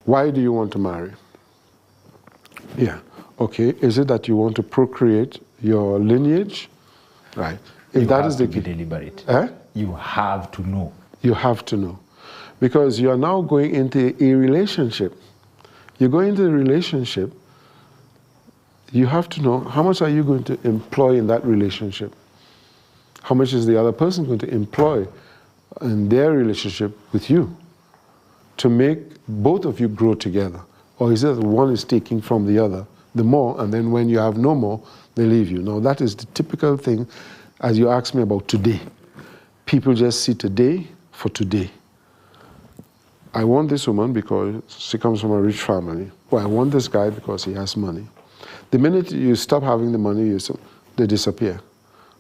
Why do you want to marry? Yeah. Okay. Is it that you want to procreate your lineage? Right. If you that have is the to be case, deliberate. eh? You have to know. You have to know. Because you are now going into a relationship. You go into a relationship, you have to know how much are you going to employ in that relationship? How much is the other person going to employ in their relationship with you to make both of you grow together? Or is it that one is taking from the other, the more, and then when you have no more, they leave you? Now, that is the typical thing, as you asked me about today. People just see today for today. I want this woman because she comes from a rich family. Or I want this guy because he has money. The minute you stop having the money, they disappear.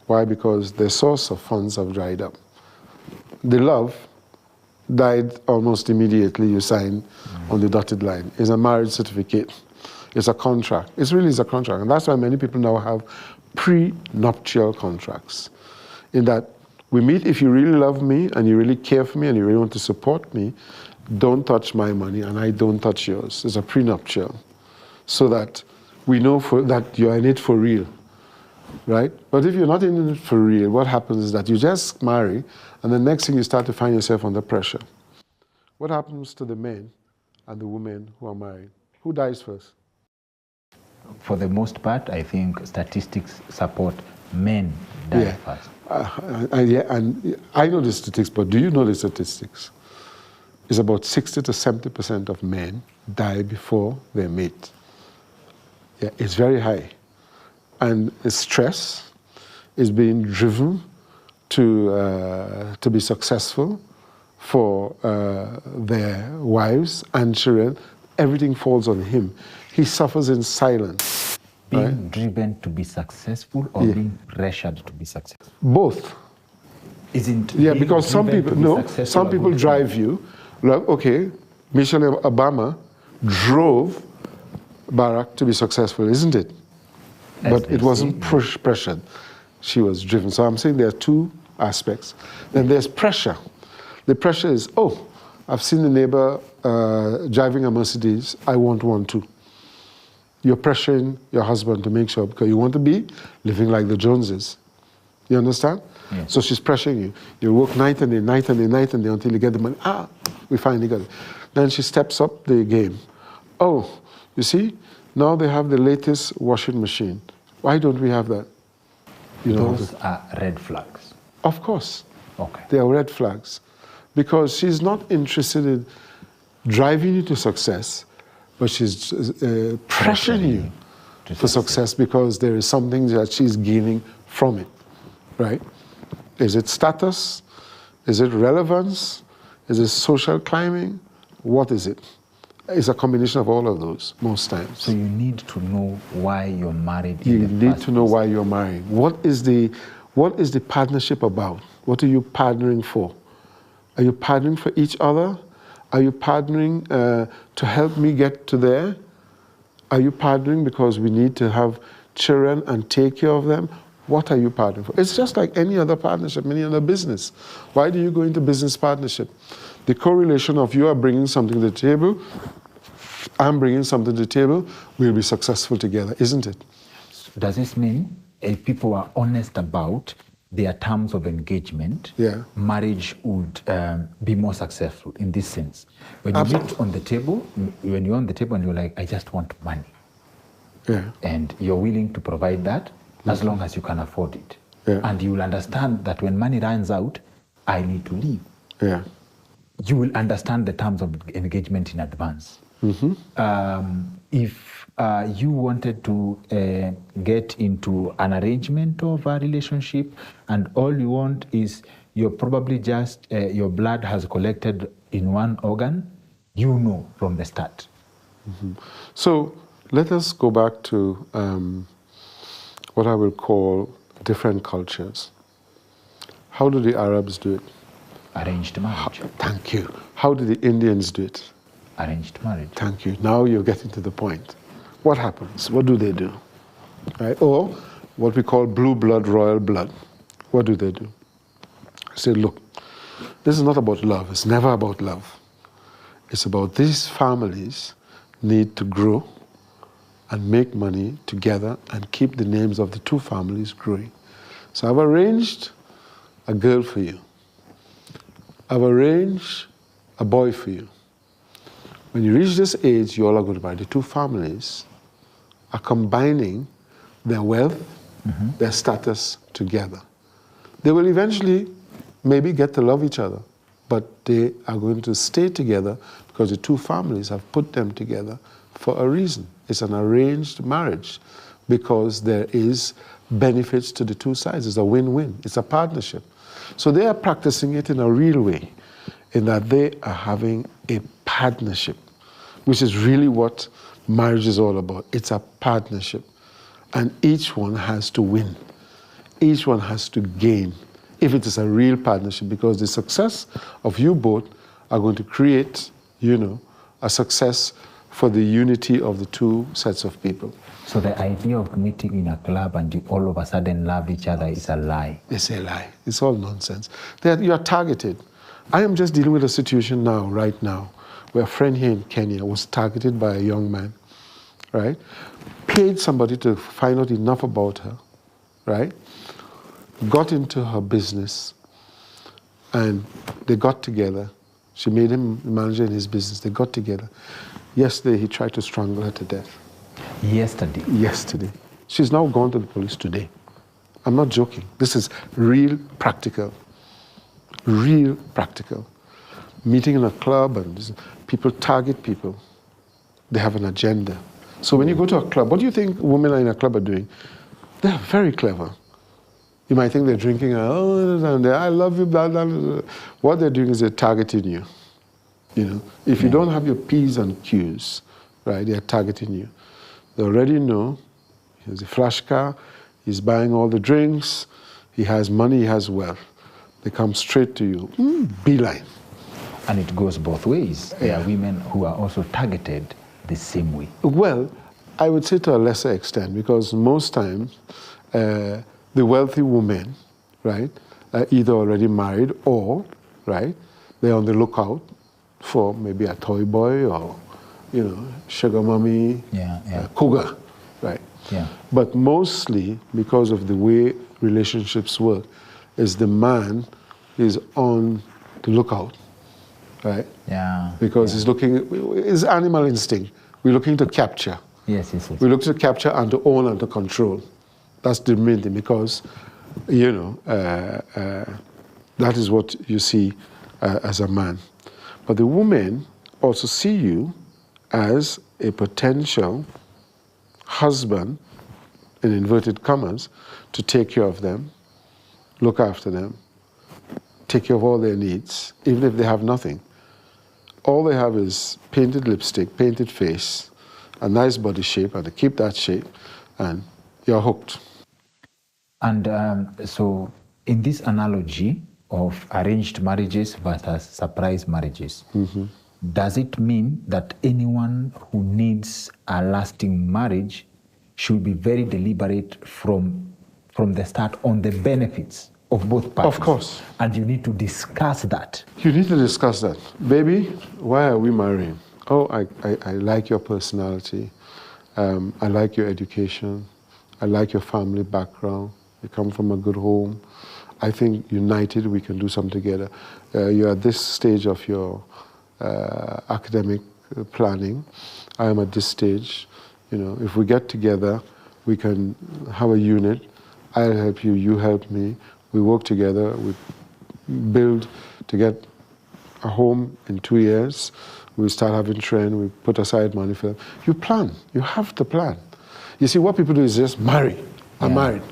Why? Because the source of funds have dried up. The love died almost immediately you sign on the dotted line. It's a marriage certificate. It's a contract. It really is a contract. And that's why many people now have pre-nuptial contracts. In that we meet, if you really love me and you really care for me and you really want to support me, don't touch my money and I don't touch yours. It's a prenuptial. So that we know that you're in it for real. Right? But if you're not in it for real, what happens is that you just marry, and the next thing you start to find yourself under pressure. What happens to the men and the women who are married? Who dies first? For the most part, I think statistics support men die first. And I know the statistics, but do you know the statistics? It's about 60 to 70% of men die before they mate. Yeah, it's very high. And stress is being driven to be successful for their wives and children. Everything falls on him. He suffers in silence. Being driven to be successful or being pressured to be successful? Both. Isn't because some people drive you. Like, okay, Michelle Obama drove Barack to be successful, isn't it? But it wasn't pressured. She was driven. So I'm saying there are two aspects. Then there's pressure. The pressure is, oh, I've seen the neighbor driving a Mercedes. I want one too. You're pressuring your husband to make sure because you want to be living like the Joneses. You understand? Yes. So she's pressuring you. You work night and day, night and day, night and day until you get the money. We finally got it. Then she steps up the game. Oh, you see? Now they have the latest washing machine. Why don't we have that? Those are red flags. Of course. Okay. They are red flags. Because she's not interested in driving you to success, but she's pressuring you for success because there is something that she's gaining from it, right? Is it status? Is it relevance? Is it social climbing? What is it? It's a combination of all of those, most times. So you need to know why you're married. You need to know why you're married. What is the partnership about? What are you partnering for? Are you partnering for each other? Are you partnering to help me get to there? Are you partnering because we need to have children and take care of them? What are you partnering for? It's just like any other partnership, any other business. Why do you go into business partnership? The correlation of you are bringing something to the table, I'm bringing something to the table, we'll be successful together, isn't it? Does this mean if people are honest about their terms of engagement, marriage would be more successful in this sense? When you meet on the table, when you're on the table and you're like, I just want money. And you're willing to provide that as long as you can afford it. And you will understand that when money runs out, I need to leave. You will understand the terms of engagement in advance. If you wanted to get into an arrangement of a relationship and all you want is you're probably just, your blood has collected in one organ, you know from the start. So let us go back to what I will call different cultures. How do the Arabs do it? Arranged marriage. Thank you. How do the Indians do it? Arranged marriage. Thank you. Now you're getting to the point. What happens? What do they do? Right? Or what we call blue blood, royal blood. What do they do? I say, look, this is not about love. It's never about love. It's about these families need to grow and make money together and keep the names of the two families growing. So I've arranged a girl for you. I've arranged a boy for you. When you reach this age, you all are going to marry. The two families are combining their wealth, their status together. They will eventually maybe get to love each other, but they are going to stay together because the two families have put them together for a reason. It's an arranged marriage because there is benefits to the two sides. It's a win-win. It's a partnership. So they are practicing it in a real way, in that they are having a partnership, which is really what marriage is all about. It's a partnership. And each one has to win. Each one has to gain if it is a real partnership, because the success of you both are going to create, a success for the unity of the two sets of people. So the idea of meeting in a club and you all of a sudden love each other is a lie. It's a lie. It's all nonsense. You are targeted. I am just dealing with a situation now, right now, where a friend here in Kenya was targeted by a young man, right? Paid somebody to find out enough about her, right? Got into her business, and they got together. She made him manager in his business. They got together. Yesterday, he tried to strangle her to death. Yesterday? Yesterday. She's now gone to the police today. I'm not joking. This is real practical. Real practical. Meeting in a club, and people target people. They have an agenda. So when you go to a club, what do you think women in a club are doing? They're very clever. You might think they're drinking, I love you, blah, blah, blah. What they're doing is they're targeting you. If you don't have your P's and Q's, right, they're targeting you. They already know he has a flash car, he's buying all the drinks, he has money, he has wealth. They come straight to you, beeline. And it goes both ways. There are women who are also targeted the same way. Well, I would say to a lesser extent, because most times, the wealthy women, right, are either already married or, right, they're on the lookout for maybe a toy boy or, sugar mommy, cougar, right? Yeah. But mostly, because of the way relationships work, is the man is on the lookout, right? Yeah. Because he's looking, it's animal instinct. We're looking to capture. Yes. We look to capture and to own and to control. That's the main thing, because, that is what you see as a man. But the women also see you as a potential husband, in inverted commas, to take care of them, look after them, take care of all their needs, even if they have nothing. All they have is painted lipstick, painted face, a nice body shape, and they keep that shape, and you're hooked. And so in this analogy of arranged marriages versus surprise marriages, does it mean that anyone who needs a lasting marriage should be very deliberate from the start on the benefits of both parties? Of course. And you need to discuss that. You need to discuss that. Baby, why are we marrying? Oh, I like your personality. I like your education. I like your family background. You come from a good home. I think united we can do something together. You're at this stage of your academic planning. I am at this stage. If we get together, we can have a unit. I'll help you, you help me. We work together. We build to get a home in 2 years. We start having training. We put aside money for them. You plan. You have to plan. You see, what people do is just marry. I'm married.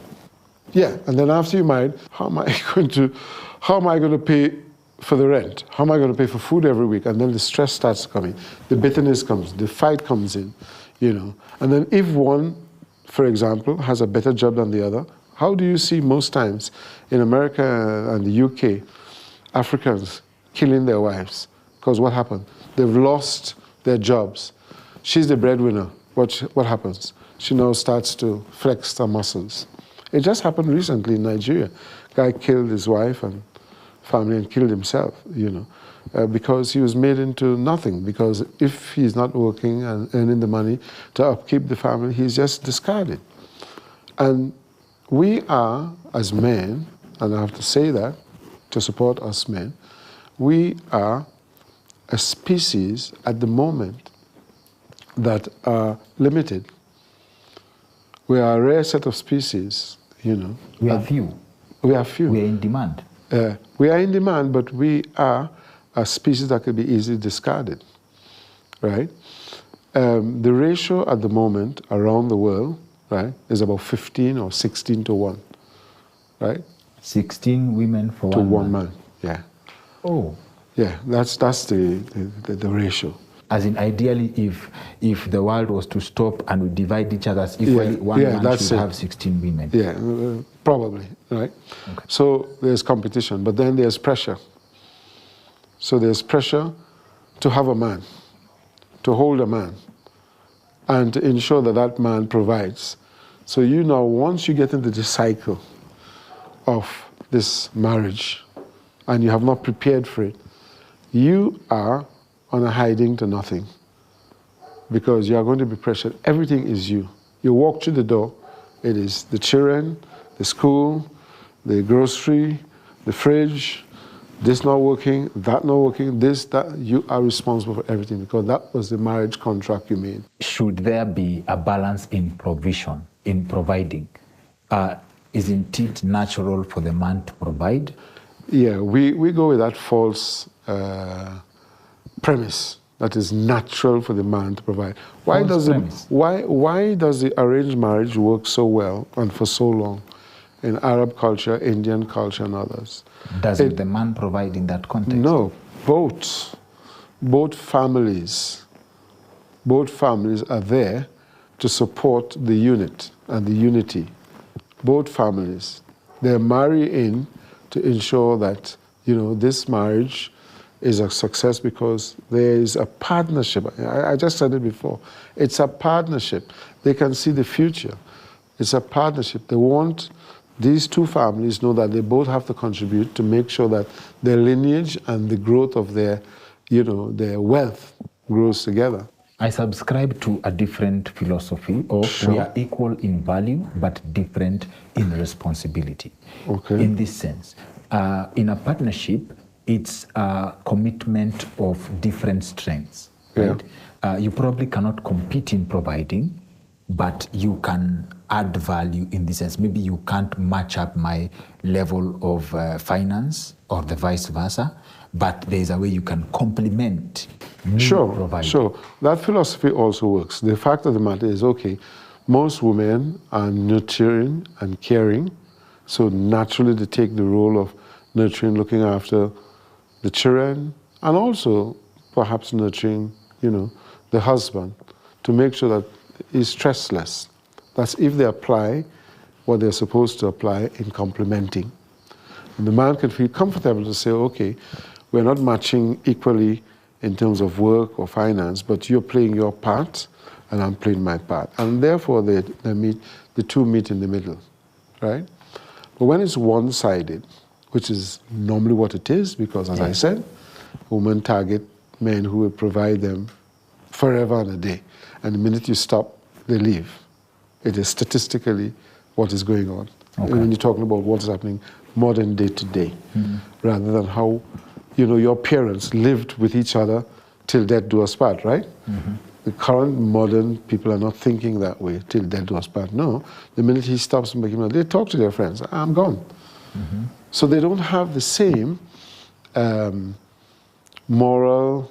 Yeah, and then after you're married, how am I going to pay for the rent? How am I going to pay for food every week? And then the stress starts coming. The bitterness comes. The fight comes in, And then if one, for example, has a better job than the other, how do you see most times in America and the UK, Africans killing their wives? Because what happened? They've lost their jobs. She's the breadwinner. What happens? She now starts to flex her muscles. It just happened recently in Nigeria. Guy killed his wife and family and killed himself, because he was made into nothing. Because if he's not working and earning the money to upkeep the family, he's just discarded. And we are, as men, and I have to say that to support us men, we are a species at the moment that are limited. We are a rare set of species, you know. We are few. We are few. We are in demand. We are in demand, but we are a species that could be easily discarded, right? The ratio at the moment around the world, right, is about 15 or 16 to 1, right? 16 women for to one man. Yeah. Oh. Yeah, that's the ratio. As in, ideally, if the world was to stop and we divide each other equally, one man should have 16 women. Yeah, probably, right? Okay. So there's competition, but then there's pressure. So there's pressure to have a man, to hold a man, and to ensure that that man provides. So you know, once you get into the cycle of this marriage, and you have not prepared for it, you are on a hiding to nothing, because you are going to be pressured. Everything is you. You walk through the door, it is the children, the school, the grocery, the fridge, this not working, that not working, this, that. You are responsible for everything, because that was the marriage contract you made. Should there be a balance in provision, in providing? Isn't it natural for the man to provide? Yeah, we go with that false premise that is natural for the man to provide. Why does the arranged marriage work so well and for so long in Arab culture, Indian culture, and others? Doesn't the man provide in that context? No, both families are there to support the unit and the unity. Both families, they marry in to ensure that, you know, this marriage is a success, because there is a partnership. I just said it before. It's a partnership. They can see the future. It's a partnership. They want these two families know that they both have to contribute to make sure that their lineage and the growth of their, you know, their wealth grows together. I subscribe to a different philosophy of we are equal in value but different in responsibility. Okay. In this sense, in a partnership, it's a commitment of different strengths. Right? Yeah. You probably cannot compete in providing, but you can add value in this sense. Maybe you can't match up my level of finance or the vice versa, but there's a way you can complement me providing. Sure. That philosophy also works. The fact of the matter is, okay, most women are nurturing and caring, so naturally they take the role of nurturing, looking after the children, and also perhaps nurturing, you know, the husband, to make sure that he's stressless. That's if they apply what they're supposed to apply in complementing. And the man can feel comfortable to say, okay, we're not matching equally in terms of work or finance, but you're playing your part and I'm playing my part. And therefore the two meet in the middle, right? But when it's one-sided, which is normally what it is, because as I said, women target men who will provide them forever and a day. And the minute you stop, they leave. It is statistically what is going on. Okay. When you're talking about what's happening modern day to day, rather than how, you know, your parents lived with each other till death do us part, right? The current modern people are not thinking that way, till death do us part. No, the minute he stops making money, they talk to their friends, I'm gone. So they don't have the same moral